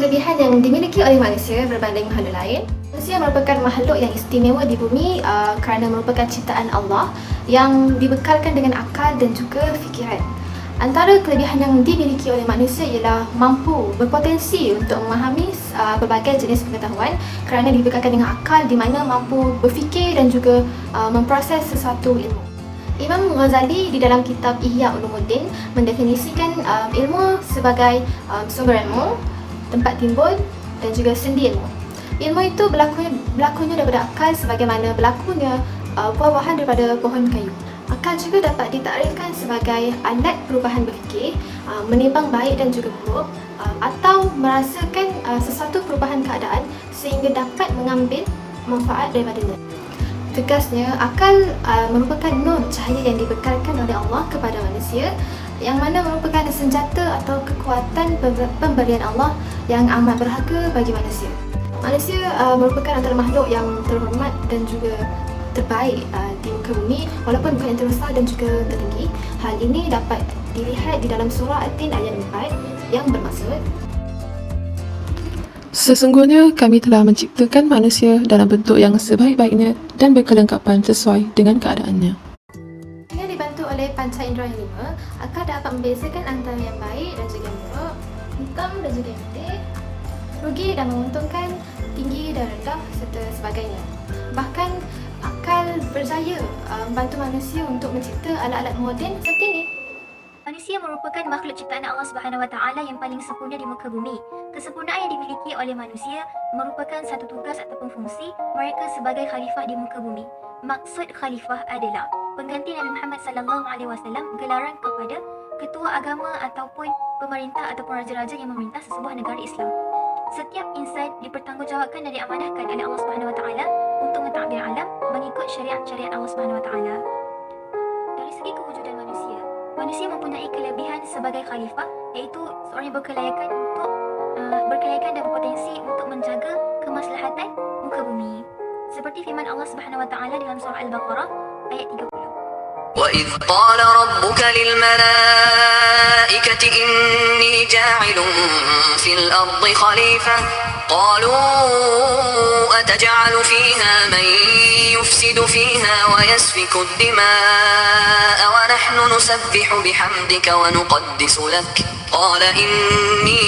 kelebihan yang dimiliki oleh manusia berbanding makhluk lain. Manusia merupakan makhluk yang istimewa di bumi kerana merupakan ciptaan Allah yang dibekalkan dengan akal dan juga fikiran. Antara kelebihan yang dimiliki oleh manusia ialah mampu berpotensi untuk memahami pelbagai jenis pengetahuan kerana dibekalkan dengan akal di mana mampu berfikir dan juga memproses sesuatu ilmu. Imam Ghazali di dalam kitab Ihya Ulumuddin mendefinisikan ilmu sebagai sumber ilmu, tempat timbul dan juga sendi ilmu. Ilmu itu berlakunya daripada akal sebagaimana berlakunya buah-buahan daripada pohon kayu. Akal juga dapat ditakrifkan sebagai alat perubahan berfikir, menimbang baik dan juga buruk, atau merasakan sesuatu perubahan keadaan sehingga dapat mengambil manfaat daripadanya. Tegasnya, akal merupakan nur cahaya yang dibekalkan oleh Allah kepada manusia yang mana merupakan senjata atau kekuatan pemberian Allah yang amat berharga bagi manusia. Manusia merupakan antara makhluk yang terhormat dan juga terbaik di muka bumi walaupun bukan yang terbesar dan juga tertinggi. Hal ini dapat dilihat di dalam surah At-Tin ayat 4 yang bermaksud, sesungguhnya kami telah menciptakan manusia dalam bentuk yang sebaik-baiknya dan berkelengkapan sesuai dengan keadaannya. dengan dibantu oleh panca indera yang 5, akal dapat membezakan antara yang baik dan juga yang buruk, hitam dan juga yang putih, rugi dan menguntungkan, tinggi dan rendah serta sebagainya. Bahkan akal berjaya membantu manusia untuk mencipta alat-alat moden seperti ini. Manusia merupakan makhluk ciptaan Allah Subhanahu Wa Taala yang paling sempurna di muka bumi. Kesempurnaan yang dimiliki oleh manusia merupakan satu tugas ataupun fungsi mereka sebagai khalifah di muka bumi. Maksud khalifah adalah pengganti Nabi Muhammad SAW, gelaran kepada ketua agama ataupun pemerintah ataupun raja-raja yang memerintah sesebuah negara Islam. Setiap insan dipertanggungjawabkan dan diamanahkan oleh Allah Subhanahu Wa Taala untuk mentadbir alam mengikut syariat-syariat Allah Subhanahu Wa Taala. Dari segi kewujudan manusia mempunyai kelebihan sebagai khalifah, iaitu seorang yang berkelayakan dan berpotensi untuk menjaga kemaslahatan muka bumi. Seperti firman Allah Subhanahu Wa Taala dalam surah Al-Baqarah ayat 30. وَإِذْ قَالَ رَبُّكَ لِلْمَلَائِكَةِ إِنِّي جَاعِلٌ فِي الْأَرْضِ خَلِيفَةً قَالُوا أَتَجْعَلُ فِيهَا مَن يُفْسِدُ فِيهَا وَيَسْفِكُ الدِّمَاءَ وَنَحْنُ نُسَبِّحُ بِحَمْدِكَ وَنُقَدِّسُ لَكَ قَالَ إِنِّي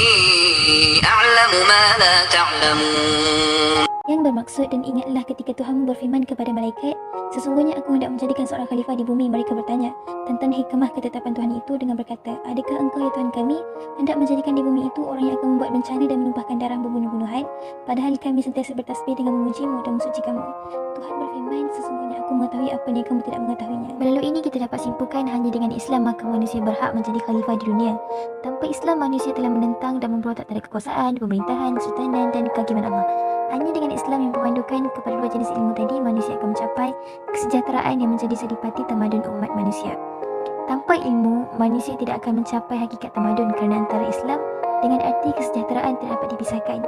أَعْلَمُ مَا لَا تَعْلَمُونَ. Yang bermaksud, dan ingatlah ketika Tuhan berfirman kepada malaikat, sesungguhnya aku hendak menjadikan seorang khalifah di bumi. Mereka bertanya tentang hikmah ketetapan Tuhan itu dengan berkata, adakah engkau ya Tuhan kami hendak menjadikan di bumi itu orang yang akan membuat bencana dan menumpahkan darah berbunuh-bunuhan, padahal kami sentiasa bertasbih dengan memujimu dan mensucikanmu. Tuhan berfirman, sesungguhnya aku mengetahui apa yang kamu tidak mengetahuinya. Melalui ini kita dapat simpulkan hanya dengan Islam maka manusia berhak menjadi khalifah di dunia. Tanpa Islam, manusia telah menentang dan memberontak terhadap kekuasaan, pemerintahan, kesultanan dan kehakiman Allah. Hanya dengan Islam yang memandukan kepada dua jenis ilmu tadi, manusia akan mencapai kesejahteraan yang menjadi sedipati tamadun umat manusia. Tanpa ilmu, manusia tidak akan mencapai hakikat tamadun kerana antara Islam dengan arti kesejahteraan tidak dapat dipisahkan.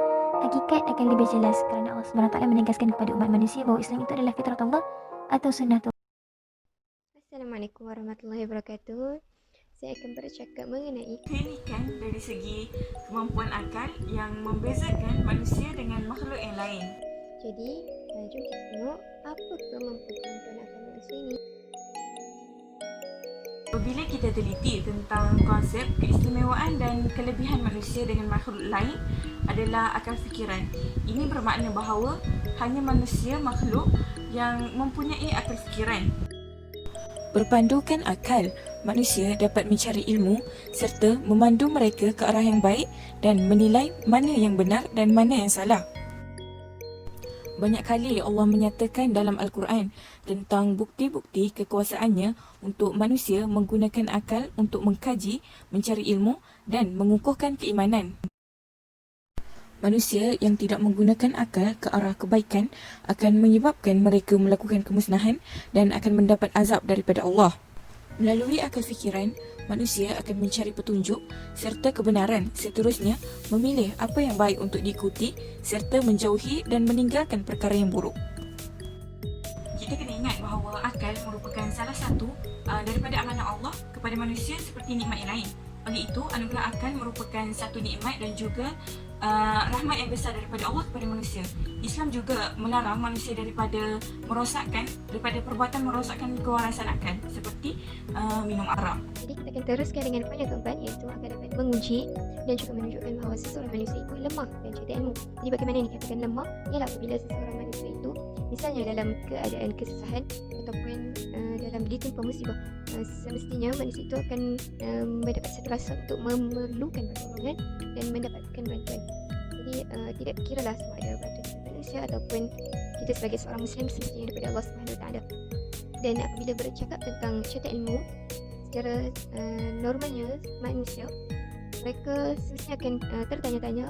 Hakikat akan lebih jelas kerana Allah SWT menegaskan kepada umat manusia bahawa Islam itu adalah fitrah Allah atau sunnah Allah. Assalamualaikum warahmatullahi wabarakatuh. Saya akan bercakap mengenai keunikan dari segi kemampuan akal yang membezakan manusia dengan makhluk yang lain. Jadi, jom kita tengok apa kemampuan akal manusia ini. Apabila kita teliti tentang konsep keistimewaan dan kelebihan manusia dengan makhluk lain adalah akal fikiran. Ini bermakna bahawa hanya manusia makhluk yang mempunyai akal fikiran. Berpandukan akal, manusia dapat mencari ilmu serta memandu mereka ke arah yang baik dan menilai mana yang benar dan mana yang salah. Banyak kali Allah menyatakan dalam Al-Quran tentang bukti-bukti kekuasaannya untuk manusia menggunakan akal untuk mengkaji, mencari ilmu dan mengukuhkan keimanan. Manusia yang tidak menggunakan akal ke arah kebaikan akan menyebabkan mereka melakukan kemusnahan dan akan mendapat azab daripada Allah. Melalui akal fikiran, manusia akan mencari petunjuk serta kebenaran, seterusnya memilih apa yang baik untuk diikuti serta menjauhi dan meninggalkan perkara yang buruk. Kita kena ingat bahawa akal merupakan salah satu daripada amanah Allah kepada manusia seperti nikmat yang lain. Oleh itu, anugerah akal merupakan satu nikmat dan juga rahmat yang besar daripada Allah kepada manusia. Islam juga melarang manusia daripada perbuatan merosakkan kewarasan akal seperti minum arak. Jadi kita akan teruskan dengan poin yang keempat, iaitu akan dapat menguji dan juga menunjukkan bahawa seseorang manusia itu lemah dan cerita ilmu. Jadi bagaimana dikatakan lemah? Ialah apabila seseorang manusia itu misalnya dalam keadaan kesusahan ataupun dalam ditimpa musibah, semestinya manusia itu akan mendapat satu rasa untuk memerlukan pertolongan dan mendapatkan bantuan. Jadi tidak kiralah sama ada bantuan daripada manusia ataupun kita sebagai seorang Muslim semestinya daripada Allah Subhanahu Wa Taala. Dan apabila bercakap tentang cerita ilmu, secara normalnya manusia, mereka semestinya akan tertanya-tanya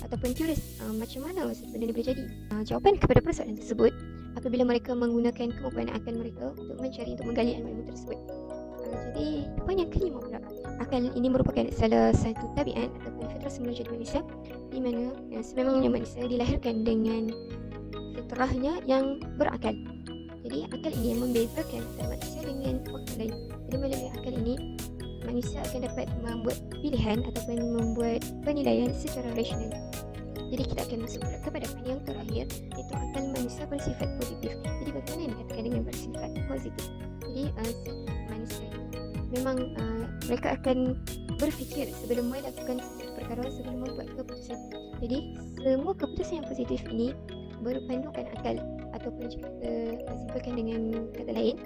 ataupun curious macam mana benda ni boleh jadi. Jawapan kepada persoalan tersebut apabila mereka menggunakan kemampuan akal mereka untuk mencari, untuk menggali ilmu tersebut. Jadi poin yang kelima pula, akal ini merupakan salah satu tabiat ataupun fitrah semula jadi manusia, di mana sememangnya manusia dilahirkan dengan fitrahnya yang berakal. Jadi akal ini yang membezakan antara manusia dengan makhluk lain. Jadi melalui akal ini manusia akan dapat membuat pilihan ataupun membuat penilaian secara rasional. Jadi kita akan masuk kepada poin yang terakhir, iaitu akal manusia bersifat positif. Jadi bagaimana yang dikatakan dengan bersifat positif? Jadi manusia memang mereka akan berfikir sebelum melakukan sesuatu perkara, sebelum membuat keputusan. Jadi semua keputusan yang positif ini berpandukan akal, ataupun jika kita simpulkan dengan kata lain,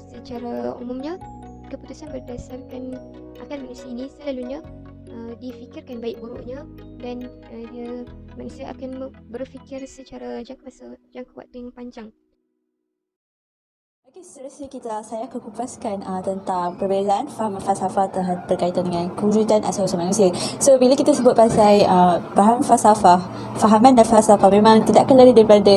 secara umumnya keputusan berdasarkan akal manusia ini selalunya difikirkan baik buruknya, dan manusia akan berfikir secara jangka waktu yang panjang. Okey, seterusnya saya akan kupaskan tentang perbezaan faham falsafah berkaitan dengan kewujudan asal-usul manusia. So, bila kita sebut pasal faham falsafah, fahaman dan falsafah memang tidak akan lari daripada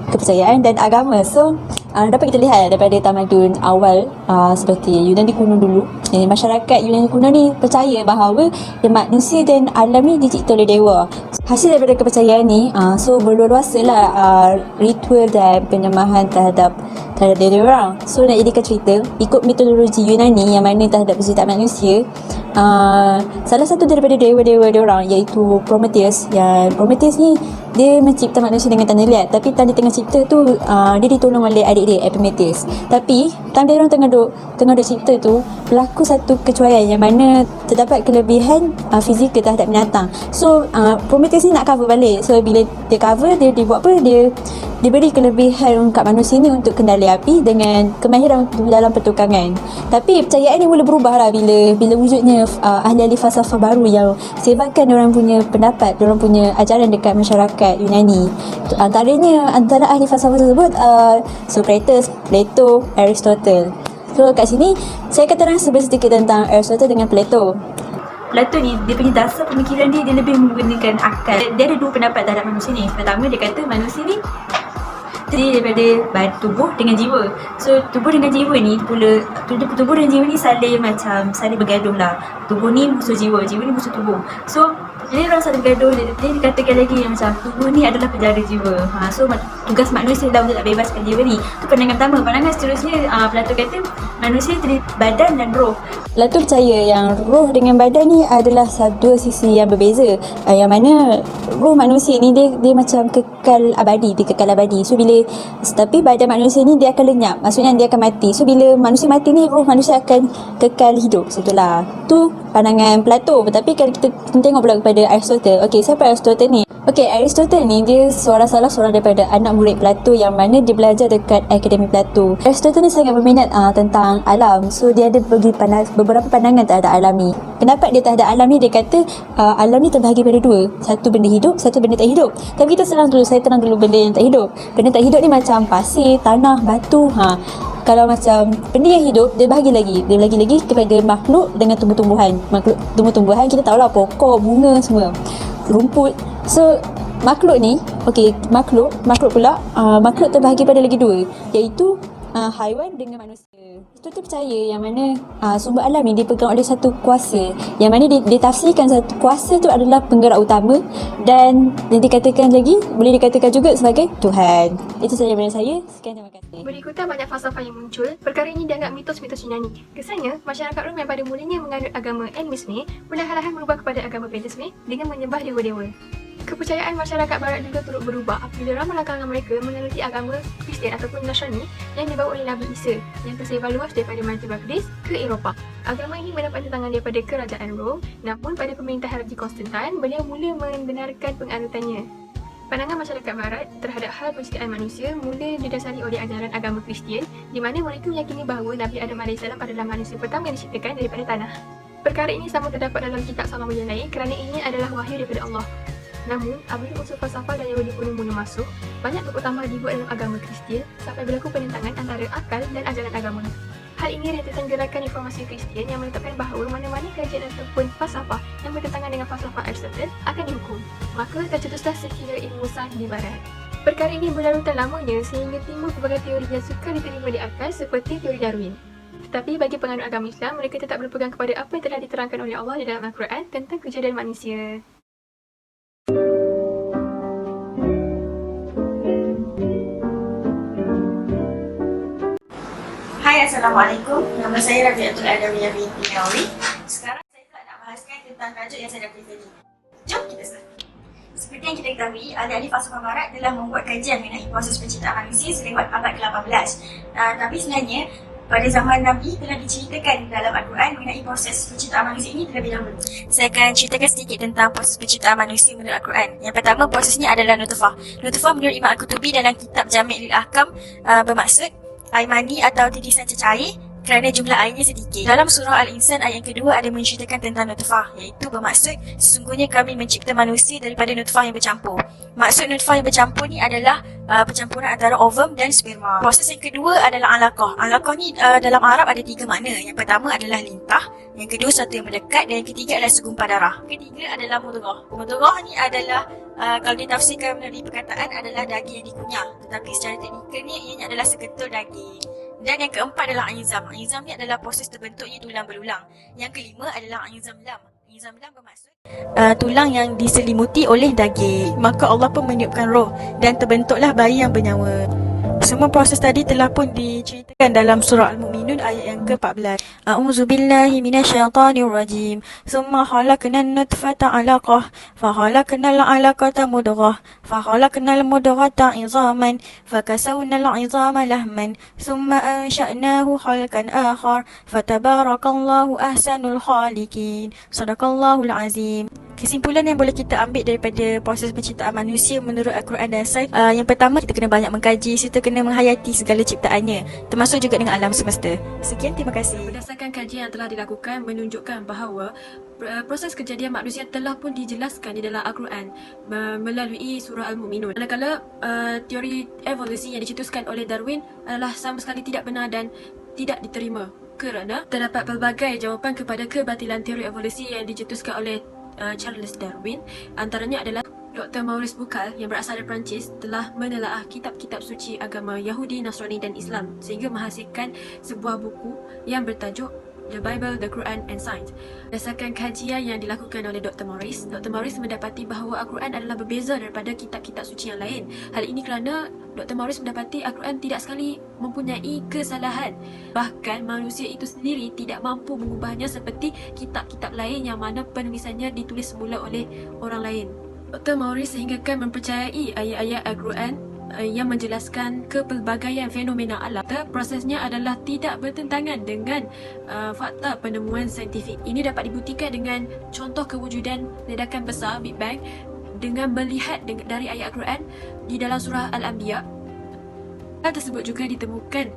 kepercayaan dan agama. So, dapat kita lihat daripada tamadun awal seperti Yunani kuno dulu. Masyarakat Yunani kuno ni percaya bahawa manusia dan alam ni dicipta oleh dewa. Hasil daripada kepercayaan ni, so berluas-luaslah ritual dan penyembahan terhadap dewa orang. So nak jadikan cerita ikut mitologi Yunani yang mana terhadap penciptaan manusia, salah satu daripada dewa-dewa orang iaitu Prometheus. Yang Prometheus ni dia mencipta manusia dengan tanda liat, tapi tanda tengah cipta tu dia ditolong oleh adik dia Epimetheus. Tapi tanda dia orang tengah duk cipta tu berlaku satu kecuaian yang mana terdapat kelebihan fizikal terhadap binatang. So Prometheus ni nak cover balik. So bila dia cover, dia buat apa? Dia beri kelebihan kat manusia ni untuk kendali api dengan kemahiran dalam pertukangan. Tapi percayaan ni mula berubah lah bila wujudnya ahli-ahli falsafah baru yang sebarkan orang punya pendapat, orang punya ajaran dekat masyarakat Yunani. Antara ahli falsafah tersebut Socrates, Plato, Aristotle. So kat sini saya akan terang sedikit tentang Aristotle dengan Plato. Plato ni, dia punya dasar pemikiran dia lebih menggunakan akal. Dia ada dua pendapat terhadap manusia ni. Pertama, dia kata manusia ni terdiri daripada tubuh dengan jiwa. So tubuh dengan jiwa ni pula, tubuh dan jiwa ni saling bergaduh lah. Tubuh ni musuh jiwa, jiwa ni musuh tubuh. So jadi orang saling bergaduh. Dia dikatakan lagi yang macam tubuh ni adalah penjara jiwa. So tugas manusia adalah untuk nak bebaskan jiwa ni. Itu pandangan pertama. Pandangan seterusnya, Plato kata manusia terdiri badan dan roh. Plato percaya yang roh dengan badan ni adalah dua sisi yang berbeza. Yang mana roh manusia ni dia macam kekal abadi. So tapi badan manusia ni dia akan lenyap, maksudnya dia akan mati. So bila manusia mati ni, roh manusia akan kekal hidup. Setelah tu pandangan Plato. Tapi kalau kita tengok pula kepada Aristotle. Okey, siapa Aristotle ni? Okey, Aristotle ni dia salah seorang daripada anak murid Plato yang mana dia belajar dekat Akademi Plato. Aristotle ni sangat berminat tentang alam. So dia ada bagi beberapa pandangan terhadap alam ni. Pendapat dia terhadap alam ni, dia kata alam ni terbahagi pada dua. Satu benda hidup, satu benda tak hidup. Tapi saya terang dulu benda yang tak hidup. Benda tak hidup ni macam pasir, tanah, batu. Kalau macam benda yang hidup, dia bagi lagi kepada makhluk dengan tumbuh-tumbuhan. Tumbuh-tumbuhan kita tahulah, pokok, bunga semua, rumput. So makhluk ni, makhluk pula makhluk terbahagi pada lagi dua, iaitu haiwan dengan manusia. Itu percaya yang mana sumber alam ni dipegang oleh satu kuasa, yang mana ditafsirkan satu kuasa tu adalah penggerak utama, dan dikatakan lagi, boleh dikatakan juga sebagai Tuhan. Itu sahaja daripada saya. Sekian, terima kasih. Berikutan banyak falsafah yang muncul. Perkara ini dianggap mitos-mitos Yunani. Kesannya, masyarakat Rom yang pada mulanya menganut agama animisme perlahan-lahan berubah kepada agama panteisme dengan menyembah dewa-dewa. Kepercayaan masyarakat barat juga turut berubah apabila ramai kalangan mereka meneruti agama Kristian ataupun Nasrani yang dibawa oleh Nabi Isa yang tersebar luas daripada Mantua Greece ke Eropah. Agama ini mendapat tentangan daripada kerajaan Rom, namun pada pemerintahan Raja Konstantin, beliau mula membenarkan penganutannya. Pandangan masyarakat barat terhadap hal penciptaan manusia mula didasari oleh ajaran agama Kristian, di mana mereka meyakini bahawa Nabi Adam AS adalah manusia pertama yang diciptakan daripada tanah. Perkara ini sama terdapat dalam kitab Salam yang lain kerana ini adalah wahyu daripada Allah. Namun, apabila unsur falsafah dan Yahudi mula masuk, banyak tokoh tambah dibuat dalam agama Kristian sampai berlaku penentangan antara akal dan ajaran agama. Hal ini rentetan gerakan informasi Kristian yang menetapkan bahawa mana-mana kajian ataupun falsafah yang bertentangan dengan falsafah Aristotle akan dihukum. Maka tercetuslah sekira ilmu sains di barat. Perkara ini berlarutan lamanya sehingga timbul pelbagai teori yang sukar diterima di akal seperti teori Darwin. Tetapi bagi penganut agama Islam, mereka tetap berpegang kepada apa yang telah diterangkan oleh Allah di dalam Al-Quran tentang kejadian manusia. Hai, Assalamualaikum. Nama saya Rabiatul Adawiyah binti Nawawi. Sekarang saya pula nak bahaskan tentang tajuk yang saya dah pilih tadi. Jom kita start. Seperti yang kita ketahui, ahli-ahli falsafah barat telah membuat kajian mengenai proses penciptaan manusia selewat abad ke-18. Tapi sebenarnya, pada zaman Nabi telah diceritakan dalam Al-Quran mengenai proses penciptaan manusia ini terlebih dahulu. Saya akan ceritakan sedikit tentang proses penciptaan manusia menurut Al-Quran. Yang pertama, prosesnya adalah nutfah. Nutfah menurut Imam Al-Qutubi dalam kitab Jami' lil Ahkam bermaksud air mani atau titisan cecair kerana jumlah airnya sedikit. Dalam surah Al-Insan ayat yang kedua ada menceritakan tentang nutfah, iaitu bermaksud sesungguhnya kami mencipta manusia daripada nutfah yang bercampur. Maksud nutfah yang bercampur ni adalah percampuran antara ovum dan sperma. Proses yang kedua adalah alaqah. Alaqah ni dalam Arab ada 3 makna. Yang pertama adalah lintah, yang kedua satu yang mendekat, dan yang ketiga adalah segumpal darah. Ketiga adalah mudghah. Mudghah ni adalah kalau ditafsirkan melalui perkataan adalah daging yang dikunyah, tetapi secara teknikalnya ianya adalah seketul daging. Dan yang keempat adalah izam. Izam ni adalah proses terbentuknya tulang belulang. Yang kelima adalah izam lam. Izam lam bermaksud tulang yang diselimuti oleh daging. Maka Allah pun meniupkan roh dan terbentuklah bayi yang bernyawa. Semua proses tadi telah pun diceritakan dalam surah Al-Mu'minun ayat yang ke-14. A'udzubillahi minasyaitanirrajim. Tsumma khalaqnan nutfata 'alaqah, fa khalaqnal 'alaqata mudghah, fa khalaqnal mudghata 'idhaman, fa kasawnal 'idhama lahman, tsumma ansha'nahu khalqan akhar, fa tabarakallahu ahsanul khaliqin. Shadaqallahul azim. Kesimpulan yang boleh kita ambil daripada proses penciptaan manusia menurut Al-Quran dan sains, yang pertama, kita kena banyak mengkaji serta kena menghayati segala ciptaannya, termasuk juga dengan alam semesta. Sekian, terima kasih. Berdasarkan kajian yang telah dilakukan menunjukkan bahawa proses kejadian manusia telah pun dijelaskan di dalam Al-Quran melalui surah Al-Mu'minun. Manakala teori evolusi yang dicetuskan oleh Darwin adalah sama sekali tidak benar dan tidak diterima kerana terdapat pelbagai jawapan kepada kebatilan teori evolusi yang dicetuskan oleh Charles Darwin. Antaranya adalah Dr. Maurice Bucaille yang berasal dari Perancis telah menelaah kitab-kitab suci agama Yahudi, Nasrani dan Islam sehingga menghasilkan sebuah buku yang bertajuk The Bible, The Quran and Science. Berdasarkan kajian yang dilakukan oleh Dr. Maurice mendapati bahawa Al-Quran adalah berbeza daripada kitab-kitab suci yang lain. Hal ini kerana Dr. Maurice mendapati Al-Quran tidak sekali mempunyai kesalahan. Bahkan manusia itu sendiri tidak mampu mengubahnya seperti kitab-kitab lain yang mana penulisannya ditulis semula oleh orang lain. Dr. Maurice sehinggakan mempercayai ayat-ayat Al-Quran yang menjelaskan kepelbagaian fenomena alam. Prosesnya adalah tidak bertentangan dengan fakta penemuan saintifik. Ini dapat dibuktikan dengan contoh kewujudan ledakan besar Big Bang dengan melihat dari ayat Al-Quran di dalam surah Al-Anbiya. Hal tersebut juga ditemukan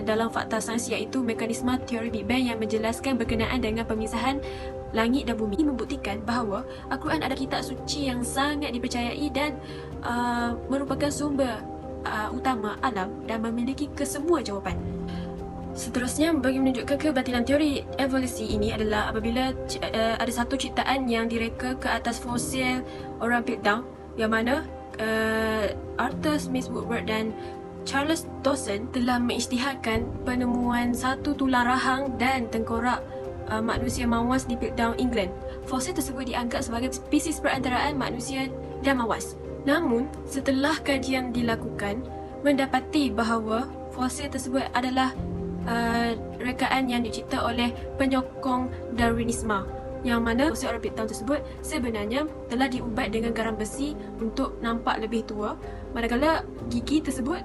dalam fakta sains, iaitu mekanisme teori Big Bang yang menjelaskan berkenaan dengan pemisahan langit dan bumi. Ini membuktikan bahawa Al-Quran adalah kitab suci yang sangat dipercayai dan merupakan sumber utama alam dan memiliki kesemua jawapan. Seterusnya, bagi menunjukkan kebatilan teori evolusi ini adalah apabila ada satu ciptaan yang direka ke atas fosil orang Piltdown, yang mana Arthur Smith Woodward dan Charles Dawson telah mengisytiharkan penemuan satu tulang rahang dan tengkorak manusia mawas di Piltdown, England. Fosil tersebut dianggap sebagai spesies perantaraan manusia dan mawas. Namun, setelah kajian dilakukan, mendapati bahawa fosil tersebut adalah rekaan yang dicipta oleh penyokong Darwinisme, yang mana fosil orang Piltdown tersebut sebenarnya telah diubat dengan garam besi untuk nampak lebih tua, manakala gigi tersebut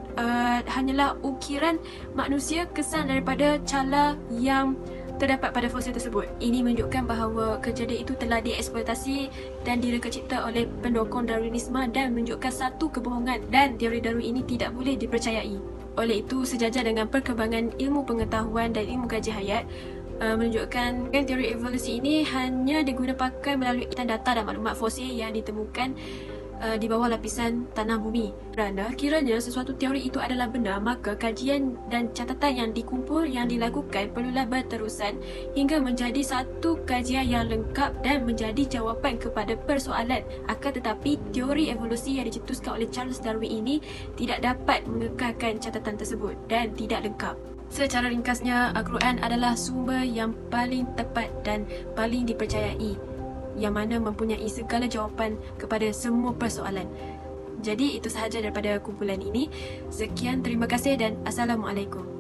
hanyalah ukiran manusia kesan daripada cala yang terdapat pada fosil tersebut. Ini menunjukkan bahawa kejadian itu telah dieksploitasi dan direka cipta oleh pendokong Darwinisme dan menunjukkan satu kebohongan, dan teori Darwin ini tidak boleh dipercayai. Oleh itu, sejajar dengan perkembangan ilmu pengetahuan dan ilmu kaji hayat, menunjukkan teori evolusi ini hanya diguna pakai melalui data dan maklumat fosil yang ditemukan di bawah lapisan tanah bumi. Kerana kiranya sesuatu teori itu adalah benar, maka kajian dan catatan yang dikumpul yang dilakukan perlulah berterusan hingga menjadi satu kajian yang lengkap dan menjadi jawapan kepada persoalan. Akan tetapi, teori evolusi yang dicetuskan oleh Charles Darwin ini tidak dapat mengekalkan catatan tersebut dan tidak lengkap. Secara ringkasnya, Al-Quran adalah sumber yang paling tepat dan paling dipercayai, yang mana mempunyai segala jawapan kepada semua persoalan. Jadi itu sahaja daripada kumpulan ini. Sekian, terima kasih dan Assalamualaikum.